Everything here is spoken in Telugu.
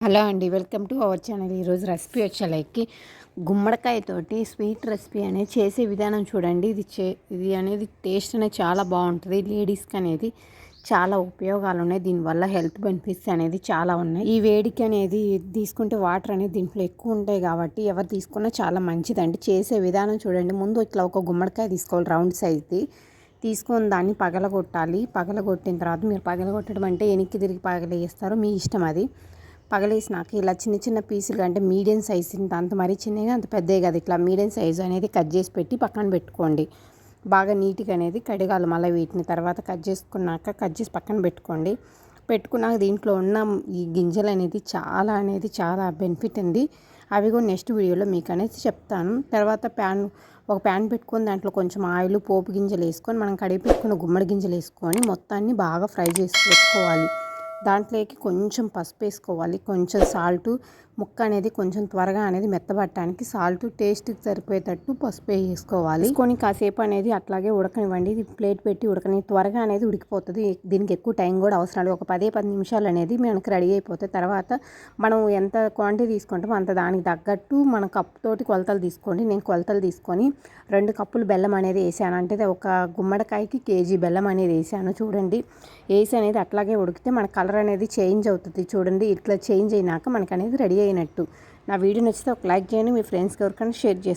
హలో అండి, వెల్కమ్ టు అవర్ ఛానల్. ఈరోజు రెసిపీ వచ్చేలకి గుమ్మడికాయతోటి స్వీట్ రెసిపీ అనేది చేసే విధానం చూడండి. ఇది అనేది టేస్ట్ అనేది చాలా బాగుంటుంది. లేడీస్కి అనేది చాలా ఉపయోగాలు ఉన్నాయి. దీనివల్ల హెల్త్ బెనిఫిట్స్ అనేది చాలా ఉన్నాయి. ఈ వేడికి అనేది తీసుకుంటే వాటర్ అనేది దీంట్లో ఎక్కువ ఉంటాయి కాబట్టి ఎవరు తీసుకున్నా చాలా మంచిదండి. చేసే విధానం చూడండి. ముందు ఇట్లా ఒక గుమ్మడికాయ తీసుకోవాలి, రౌండ్ సైజ్ది తీసుకొని దాన్ని పగలగొట్టాలి. పగలగొట్టిన తర్వాత మీరు పగలగొట్టడం అంటే వెనక్కి తిరిగి పగలేస్తారు, మీ ఇష్టం. అది పగలేసినాక ఇలా చిన్న చిన్న పీసులు, అంటే మీడియం సైజు, అంత మరీ చిన్నగా అంత పెద్దవి కాదు, ఇట్లా మీడియం సైజు అనేది కట్ చేసి పెట్టి పక్కన పెట్టుకోండి. బాగా నీట్గా అనేది కడగాలి. మళ్ళీ వీటిని తర్వాత కట్ చేసి పక్కన పెట్టుకోండి. పెట్టుకున్నాక దీంట్లో ఉన్న ఈ గింజలు అనేది చాలా బెనిఫిట్ ఉంది. అవి కూడా నెక్స్ట్ వీడియోలో మీకు అనేది చెప్తాను. తర్వాత ఒక ప్యాన్ పెట్టుకొని దాంట్లో కొంచెం ఆయిల్, పోపు గింజలు వేసుకొని మనం కడిగి పెట్టుకున్న గుమ్మడి గింజలు వేసుకొని మొత్తాన్ని బాగా ఫ్రై చేసి పెట్టుకోవాలి. దాంట్లోకి కొంచెం పసుపు వేసుకోవాలి, కొంచెం సాల్టు, ముక్క అనేది కొంచెం త్వరగా అనేది మెత్తబట్టడానికి సాల్ట్ టేస్ట్కి సరిపోయేటట్టు పసుపు వేసుకోవాలి. వేసుకొని కాసేపు అనేది అట్లాగే ఉడకనివ్వండి. ఇది ప్లేట్ పెట్టి ఉడకని త్వరగా అనేది ఉడికిపోతుంది. దీనికి ఎక్కువ టైం కూడా అవసరం లేదు. ఒక 10 నిమిషాలు అనేది మనకి రెడీ అయిపోతాయి. తర్వాత మనం ఎంత క్వాంటిటీ తీసుకుంటామో అంత దానికి తగ్గట్టు మన కప్పుతోటి కొలతలు తీసుకోండి. నేను కొలతలు తీసుకొని 2 కప్పులు బెల్లం అనేది వేసాను. అంటే ఒక గుమ్మడికాయకి కేజీ బెల్లం అనేది వేసాను. చూడండి, వేసి అనేది అట్లాగే ఉడికితే మన కలర్ అనేది చేంజ్ అవుతుంది. చూడండి, ఇట్లా చేంజ్ అయినాక మనకు అనేది రెడీ అయినట్టు. నా వీడియో నచ్చితే ఒక లైక్ చేయండి, మీ ఫ్రెండ్స్కి ఎవరికైనా షేర్ చేయండి.